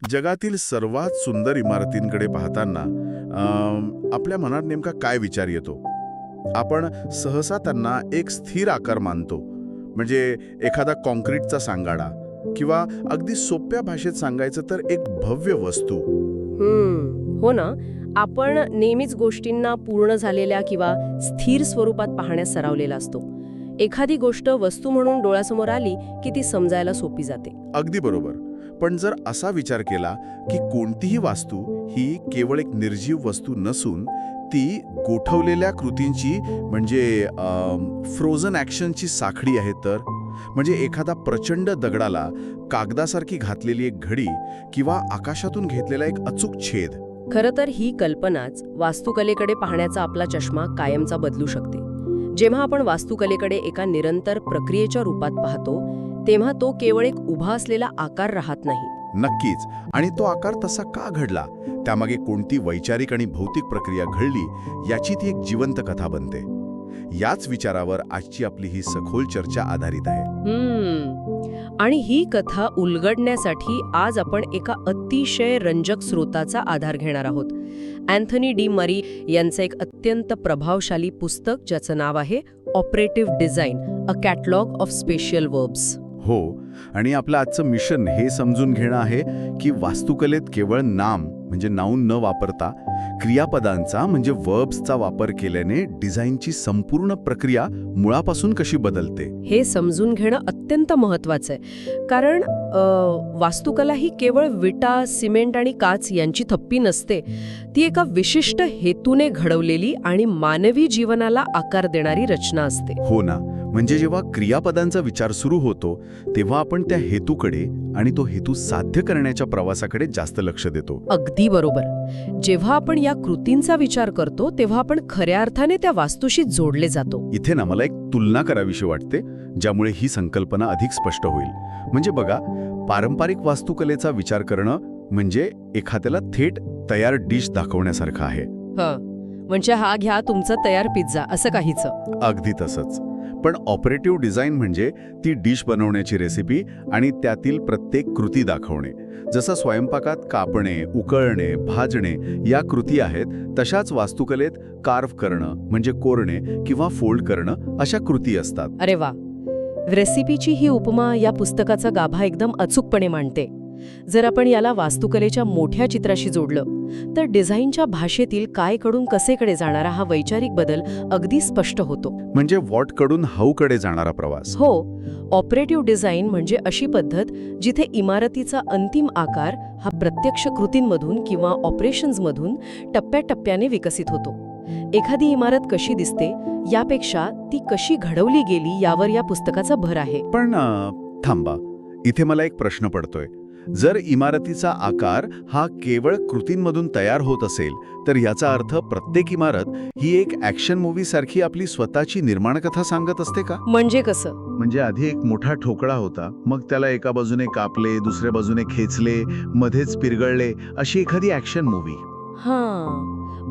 जगातील सर्वात सुंदर इमारतींकडे पाहताना आपल्या मनात नेमका काय विचार येतो? आपण सहसा त्यांना एक स्थिर आकार मानतो, म्हणजे एखादा कॉन्क्रीटचा सांगाडा, किंवा अगदी सोप्या भाषेत सांगायचं तर एक भव्य वस्तू. हो ना. आपण नेहमीच गोष्टींना पूर्ण झालेल्या किंवा स्थिर स्वरूपात पाहण्यास सरावलेला असतो. एखादी गोष्ट वस्तू म्हणून डोळ्यासमोर आली की ती समजायला सोपी जाते. अगदी बरोबर. पण जर असा विचार केला की कोणतीही वास्तू ही केवळ एक निर्जीव वस्तू नसून ती गोठवलेल्या कृतींची, म्हणजे फ्रोझन ॲक्शनची साखळी आहे, तर म्हणजे एखादा प्रचंड दगडाला कागदासारखी घातलेली एक घडी किंवा आकाशातून घेतलेला एक अचूक छेद. खरं तर ही कल्पनाच वास्तुकलेकडे पाहण्याचा आपला चष्मा कायमचा बदलू शकते. जेव्हा आपण वास्तुकलेकडे एका निरंतर प्रक्रियेच्या रूपात पाहतो, तेव्हा तो केवळ एक उभा असलेला आकार राहत नाही. नक्कीच. आणि तो आकार तसा का घडला, त्यामागे कोणती वैचारिक आणि भौतिक प्रक्रिया घडली, याची ती एक जिवंत कथा बनते. याच विचारावर आजची आपली ही सखोल चर्चा आधारित आहे. आणि ही कथा उलगडण्यासाठी आज आपण एका अतिशय रंजक स्रोताचा आधार घेणार आहोत. अँथनी डी मरी यांचं एक अत्यंत प्रभावशाली पुस्तक, ज्याचं नाव आहे operative design, a catalogue of spatial verbs. हो, आणि आपलं आजचं मिशन हे समजून घेणं आहे की वास्तुकलेत केवळ नाम म्हणजे नाऊन न वापरता क्रियापदांचा म्हणजे वर्ब्सचा वापर केल्याने डिझाईनची संपूर्ण प्रक्रिया मुळापासून कशी बदलते हे समजून घेणं अत्यंत महत्त्वाचं आहे. कारण वास्तुकला ही केवळ विटा, सिमेंट आणि काच यांची थप्पी नसते. ती एका विशिष्ट हेतूने घडवलेली आणि मानवी जीवनाला आकार देणारी रचना असते. हो ना. म्हणजे जेव्हा क्रियापदांचा विचार सुरू होतो तेव्हा आपण त्या हेतूकडे आणि तो हेतू साध्य करण्याच्या प्रवासाकडे जास्त लक्ष देतो. अगदी बरोबर. जेव्हा आपण या कृतींचा विचार करतो तेव्हा आपण खऱ्या अर्थाने त्या वास्तूशी जोडले जातो. इथे ना मला एक तुलना करावीशी वाटते, ज्यामुळे ही संकल्पना अधिक स्पष्ट होईल. म्हणजे बघा, पारंपरिक वास्तुकलेचा विचार करणं म्हणजे एखाद्याला थेट तयार डिश दाखवण्यासारखं आहे. म्हणजे हा घ्या तुमचा तयार पिझ्झा, असं काहीचं. अगदी तसंच. पण ऑपरेटिव्ह डिझाईन म्हणजे ती डिश बनवण्याची रेसिपी आणि त्यातील प्रत्येक कृती दाखवणे. जसं स्वयंपाकात कापणे, उकळणे, भाजणे या कृती आहेत, तशाच वास्तुकलेत कार्व करणं म्हणजे कोरणे किंवा फोल्ड करणं अशा कृती असतात. अरे वा. रेसिपीची ही उपमा या पुस्तकाचा गाभा एकदम अचूकपणे मांडते. जर आपण याला वास्तुकलेच्या मोठ्या चित्राशी जोडलं तर डिझाईनच्या भाषेतील काय कडून कसेकडे जाणारा हा वैचारिक बदल अगदी स्पष्ट होतो. म्हणजे व्हॉट कडून हाऊ कडे जाणारा प्रवास. हो. ऑपरेटिव्ह डिझाईन म्हणजे अशी पद्धत जिथे इमारतीचा अंतिम आकार हा प्रत्यक्ष कृतींमधून किंवा ऑपरेशन्समधून टप्प्याटप्प्याने विकसित होतो. एखादी इमारत कशी दिसते यापेक्षा ती कशी घडवली गेली यावर या पुस्तकाचा भर आहे. पण थांबा, इथे मला एक प्रश्न पडतोय. जर इमारतीचा आकार हा केवळ कृतींमधून तयार होत असेल तर याचा अर्थ प्रत्येक इमारत ही एक ॲक्शन मूव्ही सारखी आपली स्वतःची निर्माणकथा सांगत असते का? म्हणजे कसं? म्हणजे आधी एक मोठा ठोकळा होता, मग त्याला एका बाजूने कापले, दुसऱ्या बाजूने खेचले, मध्येच पिरगळले, अशी एखादी ॲक्शन मूव्ही.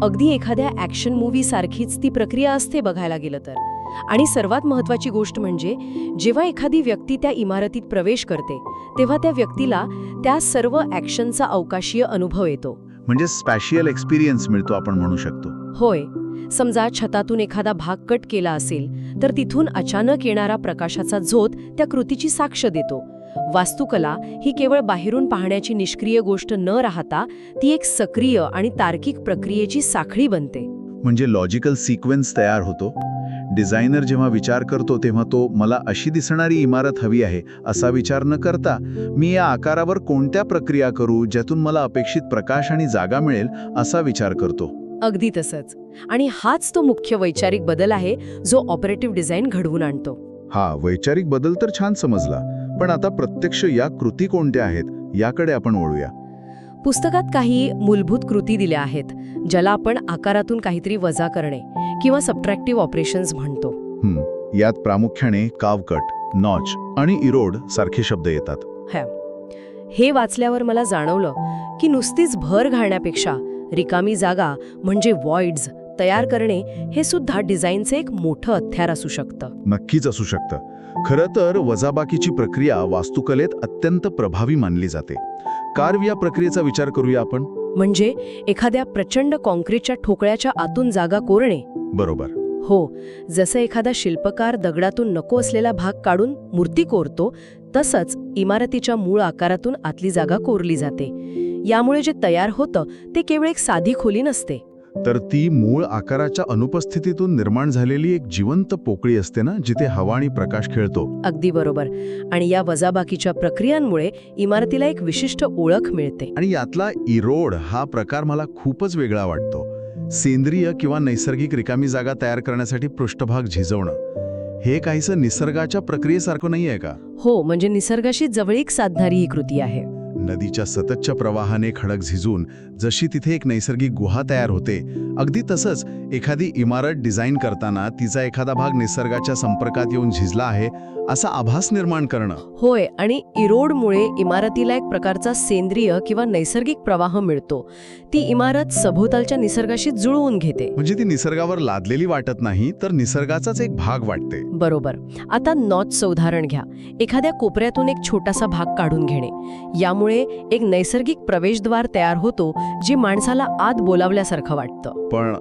अगदी एखाद्या ॲक्शन मूव्ही सारखीच ती प्रक्रिया असते बघायला गेलं तर. आणि सर्वात महत्त्वाची गोष्ट म्हणजे जेव्हा एखादी व्यक्ती त्या इमारतीत प्रवेश करते तेव्हा त्या व्यक्तीला त्या सर्व ॲक्शनचा अवकाशीय अनुभव येतो. म्हणजे स्पॅशियल एक्सपिरियन्स मिळतो आपण म्हणू शकतो. होय. समजा छतातून एखादा भाग कट केला असेल तर तिथून अचानक येणारा प्रकाशाचा झोत त्या कृतीची साक्ष देतो. वास्तुकला ही केवळ बाहेरून पाहण्याची निष्क्रिय गोष्ट न राहता ती एक सक्रिय आणि तार्किक प्रक्रियेची साखळी बनते. म्हणजे लॉजिकल सिक्वेन्स तयार होतो. डिझायनर जेव्हा विचार करतो तेव्हा तो मला अशी दिसणारी इमारत हवी आहे असा विचार न करता मी या आकारावर कोणत्या प्रक्रिया करू ज्यातून मला अपेक्षित प्रकाश आणि जागा मिळेल असा विचार करतो. अगदी तसंच. आणि हाच तो मुख्य वैचारिक बदल आहे जो ऑपरेटिव्ह डिझाईन घडवून आणतो. हा वैचारिक बदल तर छान समजला, पण आता प्रत्यक्ष या कृती कोणत्या आहेत याकडे आपण वळूया. पुस्तकात काही मूलभूत कृती दिल्या आहेत ज्याला आपण आकारातून काहीतरी वजा करणे किंवा सबट्रॅक्टिव्ह ऑपरेशन्स म्हणतो. यात प्रामुख्याने काव कट, नॉच आणि इरोड सारखे शब्द येतात. हे वाचल्यावर मला जाणवलं की नुसतीच भर घालण्यापेक्षा रिकामी जागा म्हणजे वॉइड्स तयार करणे हे सुद्धा डिझाईनचे एक मोठं हत्यार असू शकतं. नक्कीच असू शकतं. खरं तर वजाबाकीची प्रक्रिया वास्तुकलेत अत्यंत प्रभावी मानली जाते. कार्व या प्रक्रियेचा विचार करूया आपण. म्हणजे एखाद्या प्रचंड कॉन्क्रीटच्या ठोकळ्याच्या आतून जागा कोरणे. बरोबर. हो, जसं एखादा शिल्पकार दगडातून नको असलेला भाग काढून मूर्ती कोरतो, तसंच इमारतीच्या मूळ आकारातून आतली जागा कोरली जाते. यामुळे जे तयार होतं ते केवळ एक साधी खोली नसते. तर ती मूळ आकाराच्या अनुपस्थितीतून निर्माण झालेली एक जिवंत पोकळी असते ना, जिथे हवा आणि प्रकाश खेळतो. अगदी बरोबर. आणि या वजाबाकीच्या प्रक्रियांमुळे इमारतीला एक विशिष्ट ओळख मिळते. आणि यातला इरोड हा प्रकार मला खूपच वेगळा वाटतो. सेंद्रिय किंवा नैसर्गिक रिकामी जागा तयार करण्यासाठी पृष्ठभाग झिजवणं हे काहीसं निसर्गाच्या प्रक्रियेसारखं नाही आहे का? हो, म्हणजे निसर्गाशी जवळीक साधणारी ही कृती आहे. नदीच्या सततच्या प्रवाहाने खडक झिजून जशी तिथे एक नैसर्गिक गुहा तयार होते, अगदी तसंच एखादी इमारत डिझाईन करताना तिचा एखादा भाग निसर्गाच्या संपर्कात येऊन झिजला आहे असा आभास निर्माण करणं. होय, आणि इरोडमुळे इमारतीला एक प्रकारचा सेंद्रिय किंवा नैसर्गिक प्रवाह मिळतो. ती इमारत सभोवतालच्या निसर्गाशी जुळवून घेते. म्हणजे ती निसर्गावर लादलेली वाटत नाही, तर निसर्गाचाच एक भाग वाटते. बरोबर. आता नॉचचं उदाहरण घ्या. एखाद्या कोपऱ्यातून एक छोटासा भाग काढून घेणे. यामुळे एक नैसर्गिक प्रवेशद्वार तयार होतो, जी माणसाला आत बोलावल्यासारखं वाटतं. पण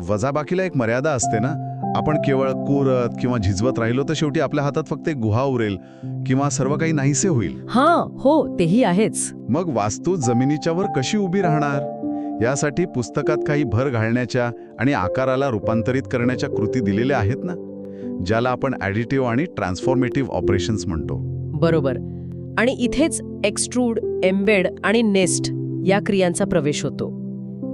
वजाबाकीला एक मर्यादा असते ना. आपण केवळ कोरत किंवा झिजवत राहिलो तर शेवटी आपल्या हातात फक्त एक गुहा उरेल किंवा सर्व काही नाहीसे होईल. हो, तेही आहेच. मग वास्तू जमिनीच्यावर कशी उभी राहणार? यासाठी पुस्तकात काही भर घालण्याच्या आणि आकाराला रूपांतरित करण्याच्या कृती दिलेल्या आहेत ना, ज्याला आपण ॲडिटिव्ह आणि ट्रान्सफॉर्मेटिव्ह ऑपरेशन्स म्हणतो. बरोबर. आणि इथेच एक्स्ट्रूड, एम्बेड आणि नेस्ट या क्रियांचा प्रवेश होतो.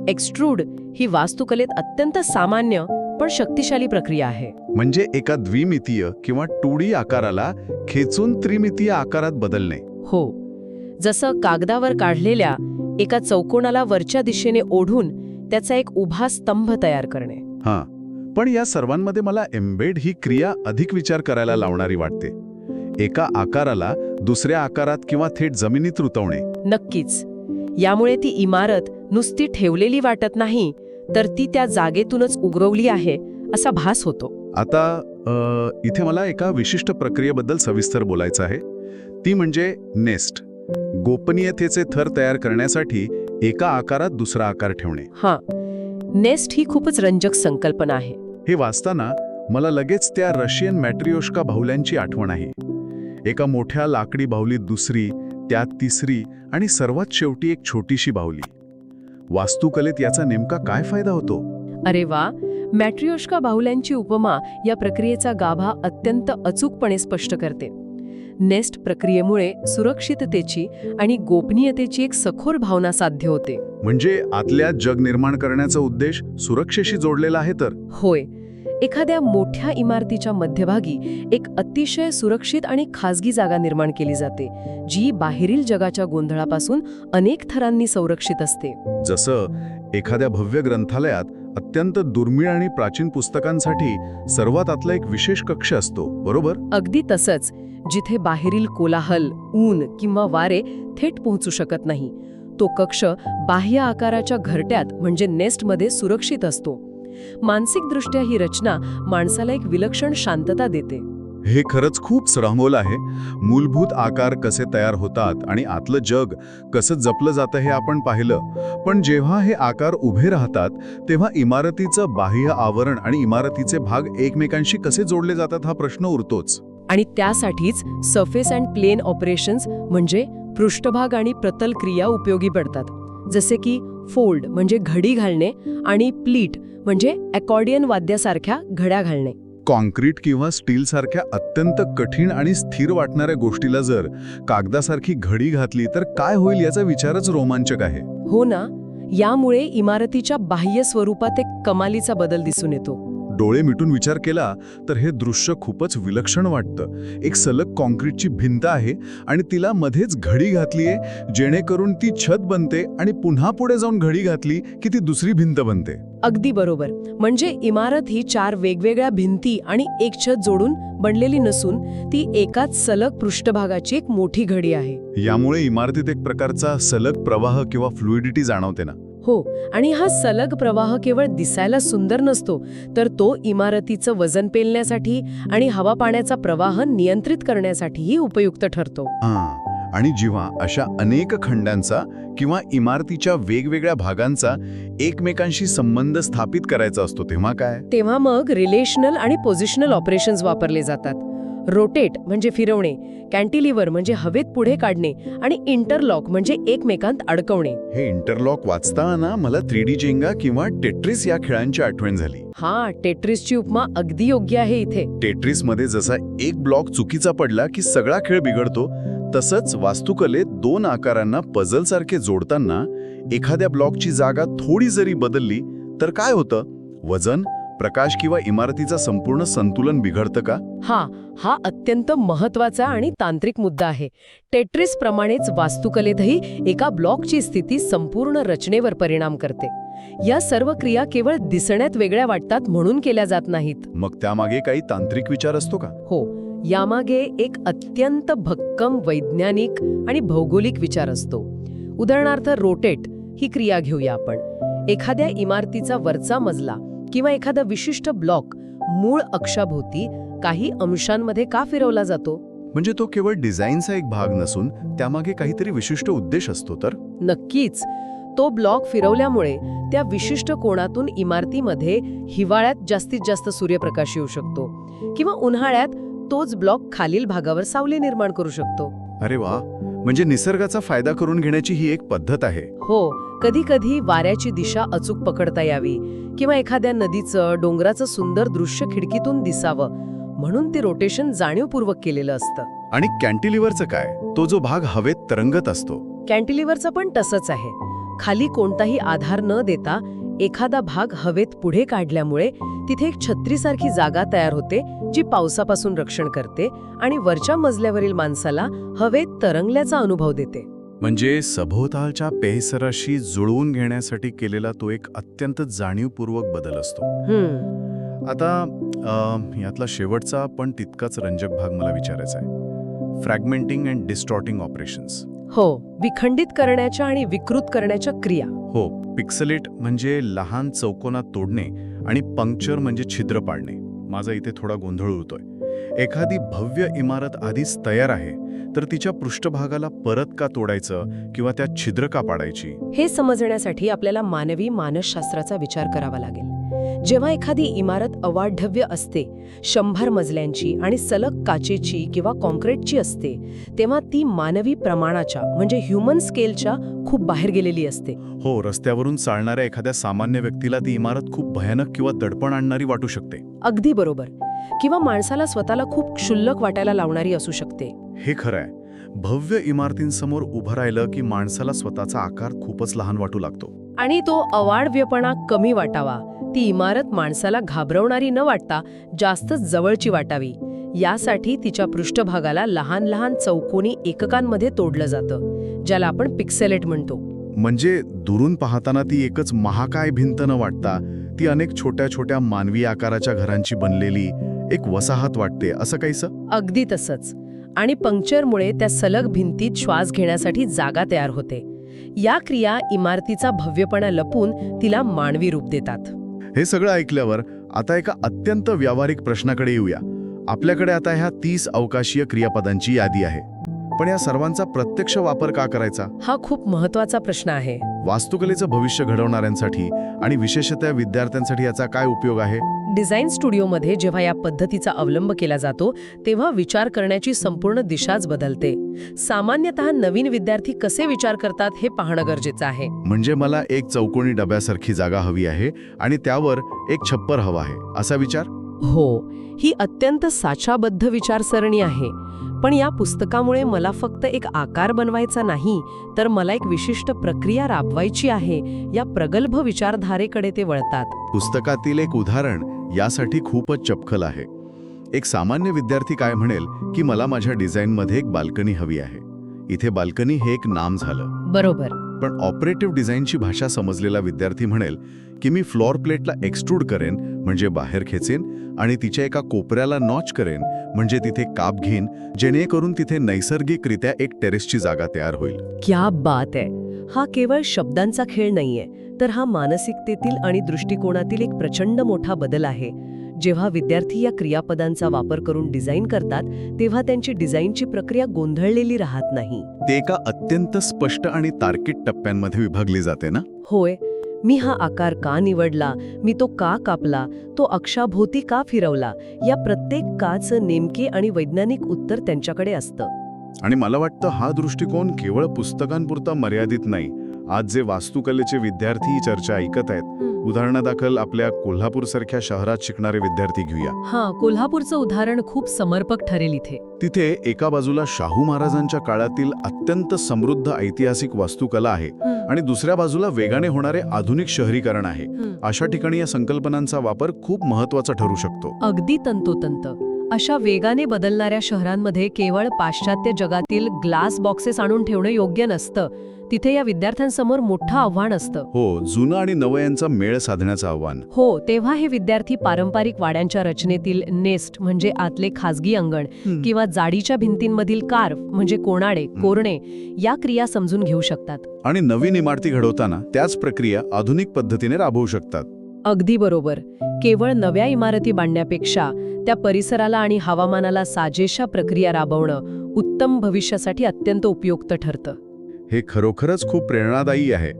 एक्स्ट्रूड ही वास्तुकलेत अत्यंत सामान्य पण शक्तिशाली प्रक्रिया आहे. म्हणजे एका द्विमितीय किंवा 2D आकाराला खेचून त्रिमितीय आकारात बदलणे. हो, जसं कागदावर काढलेल्या एका चौकोनाला वरच्या दिशेने ओढून त्याचा एक उभा स्तंभ तयार करणे. पण या सर्वांमध्ये मला एम्बेड ही क्रिया अधिक विचार करायला लावणारी वाटते. एका आकाराला दुसऱ्या आकारात किंवा थेट जमिनीत रुतवणे. नक्कीच. यामुळे ती इमारत नुसती ठेवलेली वाटत नाही, तर ती त्या जागेतूनच उगरवली आहे असा भास होतो. आता इथे मला एका विशिष्ट प्रक्रियेबद्दल सविस्तर बोलायचं आहे. ती म्हणजे नेस्ट. गोपनीयतेचे थर तयार करण्यासाठी एका आकारात दुसरा आकार ठेवणे. नेस्ट ही खूपच रंजक संकल्पना आहे. हे वाचताना मला लगेच त्या रशियन मॅट्रियोश्का बाहुल्यांची आठवण आहे. एका मोठ्या लाकडी बाहुलीत दुसरी, त्यात तिसरी आणि सर्वात शेवटी एक छोटीशी बाहुली. वास्तुकलेत याचा नेमका काय फायदा होतो? अरे वा, मॅट्रियोश्का बाहुल्यांची उपमा या प्रक्रियेचा गाभा अत्यंत अचूकपणे स्पष्ट करते. नेस्ट प्रक्रियेमुळे सुरक्षिततेची आणि गोपनीयतेची एक सखोल भावना साध्य होते. म्हणजे आतल्यात जग निर्माण करण्याचा उद्देश सुरक्षेशी जोडलेला आहे तर? होय. एखाद्या मोठ्या इमारतीच्या मध्यभागी एक अतिशय सुरक्षित आणि खाजगी जागा निर्माण केली जाते, जी बाहेरील जगाच्या गोंधळापासून अनेक थरांनी संरक्षित असते. जसं एखाद्या भव्य ग्रंथालयात अत्यंत दुर्मिळ आणि प्राचीन पुस्तकांसाठी सर्वात आतला एक विशेष कक्ष असतो, बरोबर? अगदी तसंच, जिथे बाहेरील कोलाहल, ऊन किंवा वारे थेट पोहोचू शकत नाही. तो कक्ष बाह्य आकाराच्या घरट्यात म्हणजे नेस्टमध्ये सुरक्षित असतो. मानसिकदृष्ट्या ही रचना माणसाला एक विलक्षण शांतता देते. हे खरंच खूप श्रमोल आहे. मूलभूत आकार कसे तयार होतात आणि आतलं जग कसं जपलं जातं हे आपण पाहिलं. पण जेव्हा हे आकार उभे राहतात तेव्हा इमारतीचं बाह्य आवरण आणि इमारतीचे भाग एकमेकांशी कसे जोडले जातात हा प्रश्न उरतोच. आणि त्यासाठीच सरफेस अँड प्लेन ऑपरेशन्स म्हणजे पृष्ठभाग आणि प्रतल क्रिया उपयोगी पडतात. जसे की फोल्ड म्हणजे घडी घालणे आणि प्लीट म्हणजे अकॉर्डियन वाद्यासारख्या घड्या घालणे. कॉन्क्रीट किंवा स्टील सारख्या अत्यंत कठीण आणि स्थिर वाटणाऱ्या गोष्टीला जर कागदासारखी घडी घातली तर काय होईल याचा विचारच रोमांचक आहे. हो ना. यामुळे इमारतीच्या बाह्य स्वरूपात एक कमालीचा बदल दिसून येतो. डोळे मिटून विचार केला तर हे दृश्य खूपच विलक्षण वाटतं. एक सलग कॉन्क्रीटची भिंत आहे आणि तिला मध्येच घडी घातलीये, जेणेकरून ती छत बनते आणि पुन्हा पुढे जाऊन घडी घातली की ती दुसरी भिंत बनते. अगदी बरोबर. म्हणजे इमारत ही 4 वेगवेगळ्या भिंती आणि एक छत जोडून बनलेली नसून ती एकाच सलग पृष्ठभागाची एक मोठी घडी आहे. यामुळे इमारतीत एक प्रकारचा सलग प्रवाह किंवा फ्लुइडिटी जाणवते ना. हो, आणि हा सलग प्रवाह केवळ दिसायला सुंदर नसतो, तर तो इमारतीचं वजन पेलण्यासाठी आणि हवा पाण्याचा प्रवाह नियंत्रित करण्यासाठीही उपयुक्त ठरतो. आणि जेव्हा अशा अनेक खंडांचा किंवा इमारतीच्या वेगवेगळ्या भागांचा एकमेकांशी संबंध स्थापित करायचा असतो तेव्हा काय? तेव्हा मग रिलेशनल आणि पोझिशनल ऑपरेशन्स वापरले जातात. रोटेट म्हणजे फिरवणे, कॅन्टिलिव्हर म्हणजे हवेत पुढे काढणे आणि इंटरलॉक म्हणजे एकमेकांत अडकवणे. हे इंटरलॉक वाचताना मला 3D जेंगा किंवा टेट्रिस या खेळांची आठवण झाली. हा, टेट्रिसची उपमा अगदी योग्य आहे इथे. टेट्रिसमध्ये जसा एक ब्लॉक चुकीचा पडला की सगळा खेळ बिघडतो, तसंच वास्तुकलेत दोन आकारांना पझलसारखे जोडताना एखाद्या ब्लॉकची जागा थोडी जरी बदलली तर काय होतं? वजन, प्रकाश किंवा इमारतीचं संपूर्ण संतुलन बिघडतं का? हा अत्यंत महत्वाचा आणि तांत्रिक मुद्दा आहे. टेट्रिस प्रमाणेच वास्तुकलेतही एका ब्लॉकची स्थिती संपूर्ण रचनेवर परिणाम करते. या सर्व क्रिया केवळ दिसण्यात वेगळ्या वाटतात म्हणून केल्या जात नाहीत. मग त्यामागे काही तांत्रिक विचार असतो का? हो, यामागे एक अत्यंत भक्कम वैज्ञानिक आणि भौगोलिक विचार असतो. उदाहरणार्थ रोटेट ही क्रिया घेऊया आपण. एखाद्या इमारतीचा वरचा मजला किंवा एखादा विशिष्ट ब्लॉक मूळ अक्षाभोवती काही अंशांमध्ये का फिरवला जातो? म्हणजे तो केवळ डिझाईनचा एक भाग नसून त्यामागे काहीतरी विशिष्ट उद्देश असतो तर? नक्कीच. तो ब्लॉक फिरवल्यामुळे त्या विशिष्ट कोणातून इमारतीमध्ये हिवाळ्यात जास्तीत जास्त सूर्यप्रकाश येऊ शकतो किंवा उन्हाळ्यात तोच ब्लॉक खालील भागावर सावली निर्माण करू शकतो. अरे वा, म्हणजे निसर्गाचा फायदा करून घेण्याची ही एक पद्धत आहे. हो, कधी कधी वाऱ्याची दिशा अचूक पकडता यावी किंवा एखाद्या नदीचं, डोंगराचं सुंदर दृश्य खिडकीतून दिसावं म्हणून ते रोटेशन जाणीवपूर्वक केलेलं असतं. आणि कॅन्टिलिव्हरचं काय? तो जो भाग हवेत तरंगत असतो. कॅन्टिलिव्हरचं पण तसंच आहे. खाली कोणताही आधार न देता एखादा भाग हवेत पुढे काढल्यामुळे तिथे एक छत्रीसारखी जागा तयार होते जी पावसापासून रक्षण करते आणि वरच्या मजल्यावरील माणसाला हवेत तरंगल्याचा अनुभव देते. म्हणजे सभोवतालच्या पेहसराशी जुळवून घेण्यासाठी केलेला तो एक अत्यंत जाणीवपूर्वक बदल असतो. आता यातला शेवटचा पण तितकाच रंजक भाग मला विचारायचा आहे. फ्रॅगमेंटिंग अँड डिस्टॉर्टिंग ऑपरेशन्स. हो, विखंडित करण्याच्या आणि विकृत करण्याच्या क्रिया. हो, पिक्सलेट म्हणजे लहान चौकोनात तोडणे आणि पंक्चर म्हणजे छिद्र पाडणे. माझा इथे थोडा गोंधळ होतोय. एखादी भव्य इमारत आधीच तयार आहे तर तिच्या पृष्ठभागाला परत का तोडायचं किंवा त्यात छिद्र का पाडायची? हे समजण्यासाठी आपल्याला मानवी मानसशास्त्राचा विचार करावा लागेल. जेव्हा एखादी इमारत अवाढव्य असते, 100 मजल्यांची आणि सलग काचेची किंवा कॉन्क्रीटची असते, तेव्हा ती मानवी प्रमाणाच्या म्हणजे ह्युमन स्केलच्या खूप बाहेर गेलेली असते. हो, रस्त्यावरून चालणाऱ्या एखाद्या सामान्य व्यक्तीला ती इमारत खूप भयानक किंवा दडपण आणणारी वाटू शकते. अगदी बरोबर. किंवा माणसाला स्वतःला खूप क्षुल्लक वाटायला लावणारी असू शकते. हे खरं आहे. भव्य इमारतींसमोर उभं राहिलं की माणसाला स्वतःचा आकार खूपच लहान वाटू लागतो. आणि तो अवाढव्यपणा कमी वाटावा, ती इमारत माणसाला घाबरवणारी न वाटता जास्त जवळची वाटावी, यासाठी तिच्या पृष्ठभागाला लहान लहान चौकोनी एककांमध्ये तोडलं जातं, ज्याला आपण पिक्सेलेट म्हणतो. म्हणजे दुरून पाहताना ती एकच महाकाय भिंत न वाटता ती अनेक छोट्या छोट्या मानवी आकाराच्या घरांची बनलेली एक वसाहत वाटते, असं काहीसं? अगदी तसंच. आणि पंक्चरमुळे त्या सलग भिंतीत श्वास घेण्यासाठी जागा तयार होते. या क्रिया इमारतीचा भव्यपणा लपून तिला मानवी रूप देतात. हे सगळं ऐकल्यावर आता एका अत्यंत व्यावहारिक प्रश्नाकडे येऊया. आपल्याकडे आता ह्या 30 अवकाशीय क्रियापदांची यादी आहे, पण या सर्वांचा प्रत्यक्ष वापर का करायचा? हा खूप महत्वाचा प्रश्न आहे. वास्तुकलेचं भविष्य घडवणाऱ्यांसाठी आणि विशेषतः विद्यार्थ्यांसाठी याचा काय उपयोग आहे? डिझाईन स्टुडिओमध्ये जेव्हा या पद्धतीचा अवलंब केला जातो तेव्हा विचार करण्याची संपूर्ण दिशाच बदलते. सामान्यतः नवीन विद्यार्थी कसे विचार करतात हे पाहणं गरजेचं आहे. म्हणजे मला एक चौकोनी डब्यासारखी जागा हवी आहे आणि त्यावर एक छप्पर हवा आहे, असा विचार? हो, ही अत्यंत साचाबद्ध विचारसरणी आहे. पण या पुस्तकामुळे मला फक्त एक आकार बनवायचा नाही, तर मला एक विशिष्ट प्रक्रिया राबवायची आहे, या प्रगल्भ विचारधारेकडे ते वळतात. पुस्तकातील एक उदाहरण यासाठी खूपच चपखल आहे. एक सामान्य विद्यार्थी काय म्हणेल की मला माझ्या डिझाईनमध्ये एक बाल्कनी हवी आहे. इथे बाल्कनी हे एक नाम झालं. बरोबर. पण ऑपरेटिव्ह डिझाईनची भाषा समजलेला विद्यार्थी म्हणेल की मी फ्लोअर प्लेटला एक्सट्रूड करेन, म्हणजे बाहेर खेचेन, आणि तिच्या एका कोपऱ्याला नॉच करेन, म्हणजे तिथे काप घेईन, जेणेकरून तिथे नैसर्गिकरित्या एक टेरेसची जागा तयार होईल. क्या बात आहे. हा केवळ शब्दांचा खेळ नाहीये, तर हा मानसिकतेतील आणि दृष्टिकोनातील एक प्रचंड मोठा बदल आहे. जेव्हा विद्यार्थी या क्रियापदांचा वापर करून डिझाईन करतात तेव्हा त्यांची डिझाईनची प्रक्रिया गोंधळलेली राहत नाही. ते एका अत्यंत स्पष्ट आणि तार्किक टप्प्यांमध्ये विभागली जाते ना? होय, मी हा आकार का निवडला, मी तो का कापला, तो अक्षाभोवती का फिरवला, या प्रत्येक काचं नेमके आणि वैज्ञानिक उत्तर त्यांच्याकडे असतं. आणि मला वाटतं हा दृष्टिकोन केवळ पुस्तकांपुरता मर्यादित नाही. आज जे वास्तुकलेचे विद्यार्थी ही चर्चा ऐकत आहेत, उदाहरणादाखल आपल्या कोल्हापूरसारख्या शहरात शिकणारे विद्यार्थी घेऊया. हां, कोल्हापूरचं उदाहरण खूप समर्पक ठरेल इथे. तिथे एका बाजूला शाहू महाराजांच्या काळातील अत्यंत समृद्ध ऐतिहासिक वास्तुकला आहे आणि दुसऱ्या बाजूला वेगाने होणारे आधुनिक शहरीकरण आहे. अशा ठिकाणी या संकल्पनांचा वापर खूप महत्त्वाचा ठरू शकतो. अगदी तंतोतंत. अशा वेगाने बदलणाऱ्या शहरांमध्ये केवळ पाश्चात्य जगातील ग्लास बॉक्सेस आणून ठेवणं योग्य नसतं. तिथे या विद्यार्थ्यांसमोर मोठं आव्हान असतं. हो, जुनं आणि नवं यांचा मेळ साधण्याचं आव्हान. हो, तेव्हा हे विद्यार्थी पारंपरिक वाड्यांच्या रचनेतील नेस्ट म्हणजे आतले खाजगी अंगण किंवा जाडीच्या भिंतींमधील कार्व म्हणजे कोणाडे, कोरणे या क्रिया समजून घेऊ शकतात. आणि नवीन इमारती घडवताना त्याच प्रक्रिया आधुनिक पद्धतीने राबवू शकतात. अगदी बरोबर. केवळ नव्या इमारती बांधण्यापेक्षा त्या परिसराला आणि हवामानाला साजेशा प्रक्रिया राबवणं उत्तम भविष्यासाठी अत्यंत उपयुक्त ठरतं. हे खरोखरच खूप प्रेरणादायी आहे.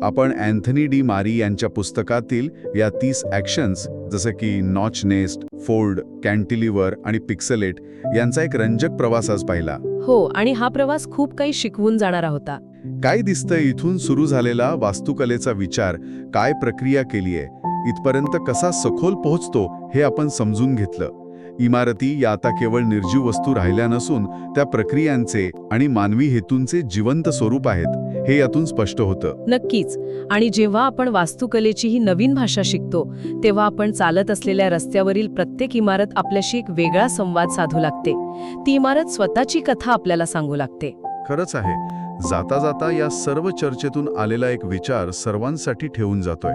आपण अँथनी डी मारी यांच्या पुस्तकातील या 30 ॲक्शन्स जसं की नॉच नेस्ट, फोल्ड, कॅन्टिलिव्हर आणि पिक्सलेट यांचा एक रंजक प्रवास आज पाहिला. हो, आणि हा प्रवास खूप काही शिकवून जाणारा होता. काय दिसतंय इथून सुरू झालेला वास्तुकलेचा विचार काय प्रक्रिया केलीये, इथपर्यंत कसा सखोल पोहोचतो हे आपण समजून घेतलं. इमारती या आता केवळ निर्जीव वस्तू राहिल्या नसून त्या प्रक्रियांचे आणि मानवी हेतूंचे जिवंत स्वरूप आहेत, हे यातून स्पष्ट होतं. नक्कीच. आणि जेव्हा आपण वास्तुकलेची ही नवीन भाषा शिकतो तेव्हा आपण चालत असलेल्या रस्त्यावरील प्रत्येक इमारत आपल्याशी एक वेगळा संवाद साधू लागते. ती इमारत स्वतःची कथा आपल्याला सांगू लागते. खरंच आहे. जाता जाता या सर्व चर्चेतून आलेला एक विचार सर्वांसाठी ठेवून जातोय.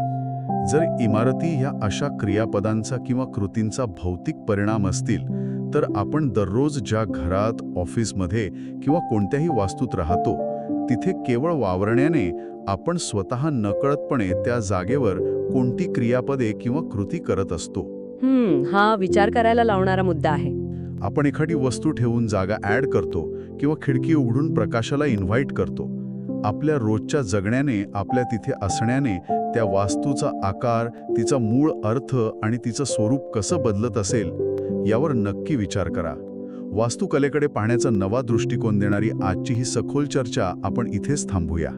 जर इमारती ह्या अशा क्रियापदांचा किंवा कृतींचा भौतिक परिणाम असतील, तर आपण दररोज ज्या घरात, ऑफिसमध्ये किंवा कोणत्याही वास्तूत राहतो, तिथे केवळ वावरण्याने आपण स्वतः नकळतपणे त्या जागेवर कोणती क्रियापदे किंवा कृती करत असतो. हा विचार करायला लावणारा मुद्दा आहे. आपण एखादी वस्तू ठेवून जागा ॲड करतो किंवा खिडकी उघडून प्रकाशाला इन्व्हाइट करतो. आपल्या रोजच्या जगण्याने, आपल्या तिथे असण्याने त्या वास्तूचा आकार, तिचा मूळ अर्थ आणि तिचं स्वरूप कसं बदलत असेल यावर नक्की विचार करा. वास्तुकलेकडे पाहण्याचा नवा दृष्टिकोन देणारी आजची ही सखोल चर्चा आपण इथेच थांबूया.